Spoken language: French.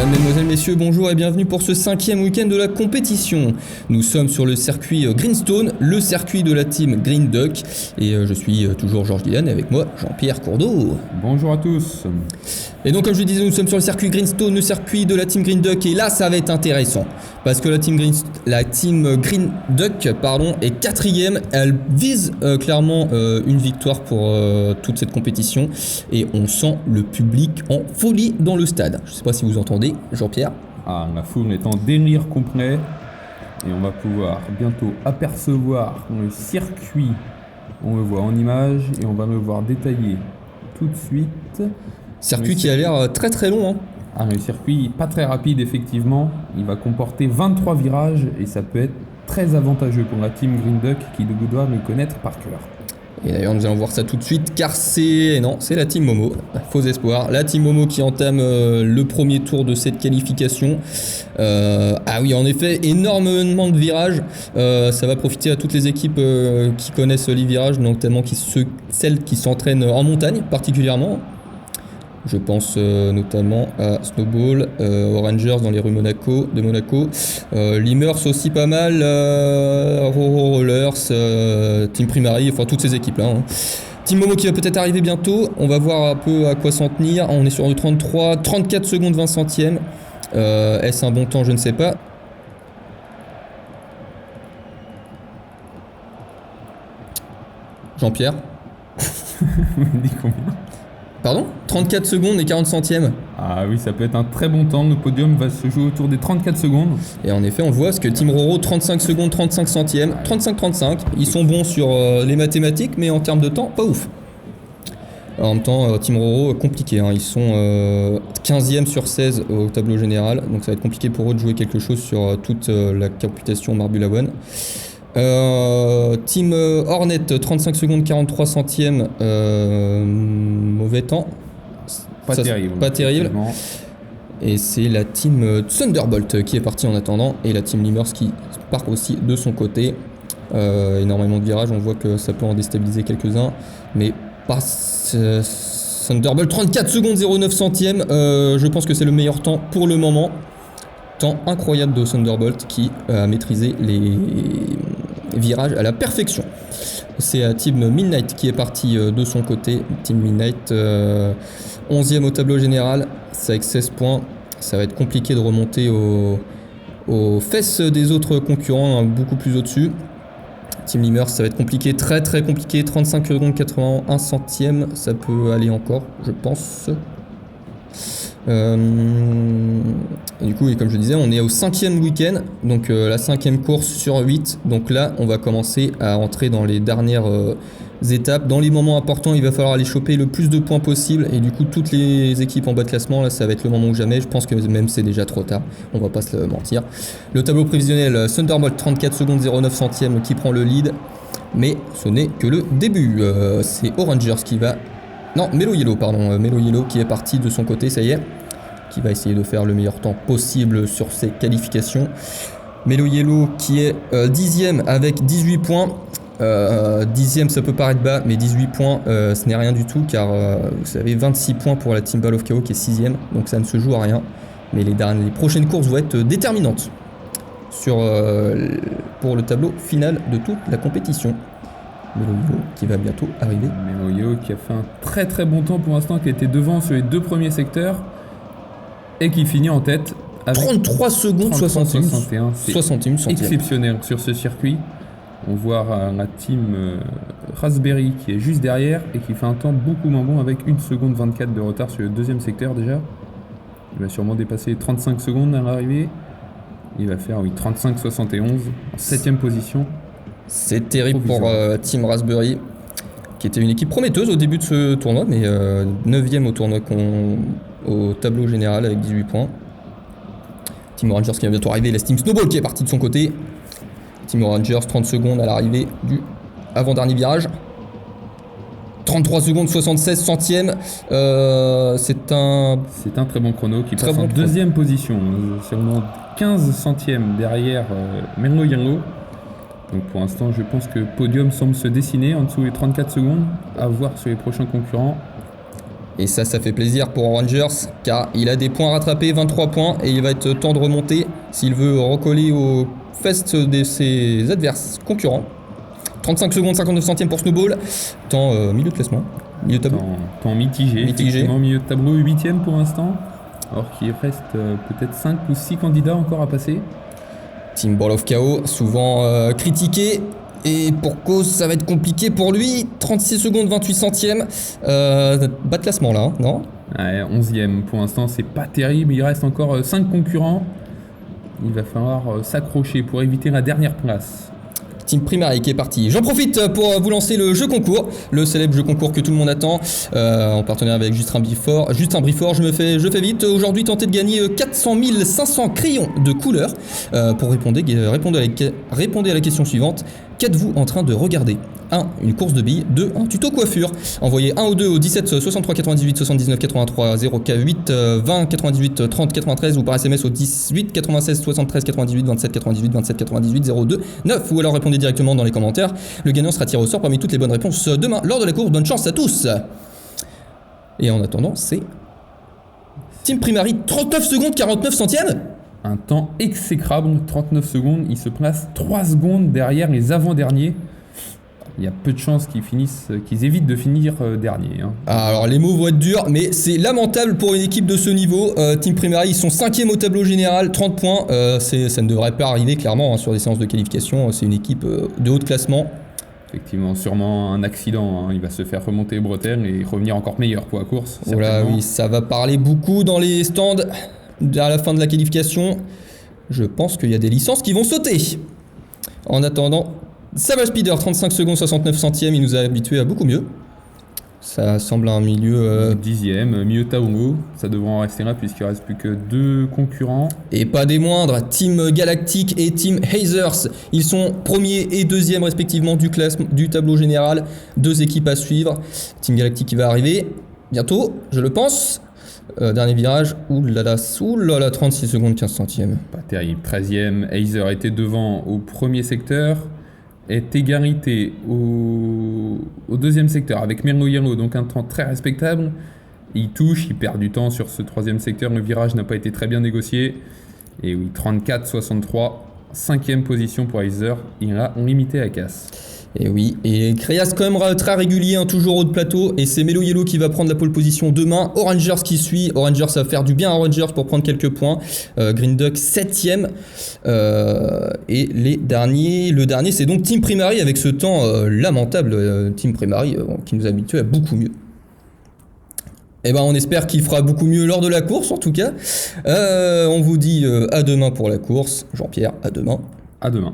Mesdames, Mesdemoiselles, Messieurs, bonjour et bienvenue pour ce 5e week-end de la compétition. Nous sommes sur le circuit Greenstone, le circuit de la team Green Duck. Et je suis toujours Georges Dylan et avec moi Jean-Pierre Courdeau. Bonjour à tous. Et donc comme je disais, nous sommes sur le circuit Greenstone, le circuit de la team Green Duck. Et là, ça va être intéressant. Parce que la team Green Duck est 4e. Elle vise clairement une victoire pour toute cette compétition. Et on sent le public en folie dans le stade. Je ne sais pas si vous entendez, Jean-Pierre. Ah, la foule est en délire complet. Et on va pouvoir bientôt apercevoir le circuit. On le voit en image et on va le voir détaillé tout de suite. Circuit qui a l'air très très long. Ah, le circuit pas très rapide effectivement. Il va comporter 23 virages et ça peut être très avantageux pour la team Green Duck qui doit le connaître par cœur. Et d'ailleurs nous allons voir ça tout de suite car c'est la team Momo, faux espoir, la team Momo qui entame le premier tour de cette qualification. Ah oui, en effet, énormément de virages, ça va profiter à toutes les équipes qui connaissent les virages, notamment celles qui s'entraînent en montagne particulièrement. Je pense notamment à Snowball, aux Rangers dans les rues de Monaco, Limers aussi pas mal, Roro Rollers, Team Primary, enfin toutes ces équipes-là. Team Momo qui va peut-être arriver bientôt, on va voir un peu à quoi s'en tenir. On est sur le 34 secondes 20 centièmes. Est-ce un bon temps? Je ne sais pas. Jean-Pierre Dis combien? Pardon? 34 secondes et 40 centièmes. Ah oui, ça peut être un très bon temps. Le podium va se jouer autour des 34 secondes. Et en effet, on voit ce que Team Roro, 35 secondes, 35 centièmes, 35-35. Ils sont bons sur les mathématiques, mais en termes de temps, pas ouf. En même temps, Team Roro, compliqué. Ils sont 15e sur 16 au tableau général. Donc ça va être compliqué pour eux de jouer quelque chose sur toute la computation Marbula One. Team Hornet 35 secondes 43 centièmes, mauvais temps, pas terrible. Et c'est la team Thunderbolt qui est partie en attendant et la team Limers qui part aussi de son côté. Énormément de virages, on voit que ça peut en déstabiliser quelques-uns, mais pas Thunderbolt 34 secondes 09 centièmes. Je pense que c'est le meilleur temps pour le moment. Temps incroyable de Thunderbolt qui a maîtrisé les virages à la perfection. C'est la team Midnight qui est partie de son côté. Team Midnight 11e au tableau général, c'est avec 16 points. Ça va être compliqué de remonter aux fesses des autres concurrents, beaucoup plus au-dessus. Team Limers, ça va être compliqué, très très compliqué. 35 secondes 81 centièmes, ça peut aller encore, je pense. Et du coup, et comme je disais, on est au 5e week-end, donc la 5e course sur 8. Donc là, on va commencer à entrer dans les dernières étapes. Dans les moments importants, il va falloir aller choper le plus de points possible. Et du coup, toutes les équipes en bas de classement, là, ça va être le moment ou jamais. Je pense que même c'est déjà trop tard, on va pas se mentir. Le tableau prévisionnel, Thunderbolt 34 secondes 09 centièmes qui prend le lead. Mais ce n'est que le début. C'est Orangers qui va... Non, Melo Yellow, pardon. Melo Yellow qui est parti de son côté, ça y est. Qui va essayer de faire le meilleur temps possible sur ses qualifications. Melo Yellow qui est 10e avec 18 points. 10e, ça peut paraître bas, mais 18 points, ce n'est rien du tout. Car vous savez, 26 points pour la Team Ball of Chaos qui est 6e. Donc ça ne se joue à rien. Mais les prochaines courses vont être déterminantes pour le tableau final de toute la compétition. Melo Yellow qui va bientôt arriver. Melo Yellow qui a fait un très très bon temps pour l'instant, qui a été devant sur les deux premiers secteurs et qui finit en tête avec 33 secondes 61. C'est exceptionnel sur ce circuit. On voit la team Raspberry qui est juste derrière et qui fait un temps beaucoup moins bon avec 1 seconde 24 de retard sur le deuxième secteur déjà. Il va sûrement dépasser 35 secondes à l'arrivée. Il va faire 35-71 en 7ème position. C'est terrible pour Team Raspberry, qui était une équipe prometteuse au début de ce tournoi, mais 9e au tournoi au tableau général avec 18 points. Team Rangers qui va bientôt arriver, la Team Snowball qui est partie de son côté. Team Rangers 30 secondes à l'arrivée du avant-dernier virage. 33 secondes 76 centièmes. C'est un très bon chrono qui passe en deuxième position. Seulement 15 centièmes derrière Melo Yellow. Donc pour l'instant, je pense que le podium semble se dessiner en dessous des 34 secondes, à voir sur les prochains concurrents. Et ça fait plaisir pour Rangers, car il a des points à rattraper, 23 points, et il va être temps de remonter s'il veut recoller aux fesses de ses adverses concurrents. 35 secondes, 59 centièmes pour Snowball. Temps milieu de classement, milieu de tableau. Temps mitigé. Effectivement, milieu de tableau, 8ème pour l'instant. Alors qu'il reste peut-être 5 ou 6 candidats encore à passer. Team Ball of Chaos, souvent critiqué. Et pour cause, ça va être compliqué pour lui. 36 secondes, 28 centièmes. Bas de classement là, non? Ouais, 11ème pour l'instant, c'est pas terrible. Il reste encore 5 concurrents. Il va falloir s'accrocher pour éviter la dernière place. Team Primary qui est parti. J'en profite pour vous lancer le jeu concours, le célèbre jeu concours que tout le monde attend, en partenariat avec Justin Brifford. Je fais vite. Aujourd'hui, tentez de gagner 400 500 crayons de couleur. Pour répondez à la question suivante. Qu'êtes-vous en train de regarder? 1. Une course de billes. 2. Un tuto coiffure. Envoyez 1 ou 2 au 17 63 98 79 83 0K8 20 98 30 93 ou par SMS au 18 96 73 98 27 98 27 98 02 9 ou alors répondez directement dans les commentaires. Le gagnant sera tiré au sort parmi toutes les bonnes réponses demain lors de la course. Bonne chance à tous. Et en attendant, c'est Team Primary, 39 secondes 49 centièmes. Un temps exécrable, 39 secondes. Il se place 3 secondes derrière les avant-derniers. Il y a peu de chances qu'ils évitent de finir dernier. Hein. Alors les mots vont être durs, mais c'est lamentable pour une équipe de ce niveau. Team Primary, ils sont 5e au tableau général, 30 points. Ça ne devrait pas arriver clairement sur des séances de qualification. C'est une équipe de haut de classement. Effectivement, sûrement un accident. Hein. Il va se faire remonter les bretelles et revenir encore meilleur pour la course. Voilà, oui, ça va parler beaucoup dans les stands à la fin de la qualification. Je pense qu'il y a des licences qui vont sauter. En attendant, Savage Speeder, 35 secondes 69 centièmes, il nous a habitués à beaucoup mieux. Ça semble un milieu... 10e, milieu Taongo, ça devrait en rester là puisqu'il ne reste plus que 2 concurrents. Et pas des moindres, Team Galactic et Team Hazers. Ils sont 1er et 2e respectivement du tableau général. 2 équipes à suivre. Team Galactic qui va arriver bientôt, je le pense. Dernier virage, oulala, 36 secondes 15 centièmes. Pas terrible, 13e, Hazer était devant au premier secteur. Est égalité au deuxième secteur avec Merno Yellow, donc un temps très respectable. Il touche, il perd du temps sur ce troisième secteur, le virage n'a pas été très bien négocié. Et oui, 34-63, 5e position pour Hazer, il a limité à casse. Et oui, et Creyas quand même très régulier, hein, toujours haut de plateau, et c'est Melo Yellow qui va prendre la pole position demain. Orangers qui suit, Orangers ça va faire du bien à Orangers pour prendre quelques points. Green Duck 7ème, et le dernier c'est donc Team Primary avec ce temps lamentable, Team Primary qui nous habitue à beaucoup mieux. Et ben on espère qu'il fera beaucoup mieux lors de la course en tout cas. On vous dit à demain pour la course. Jean-Pierre, à demain. À demain.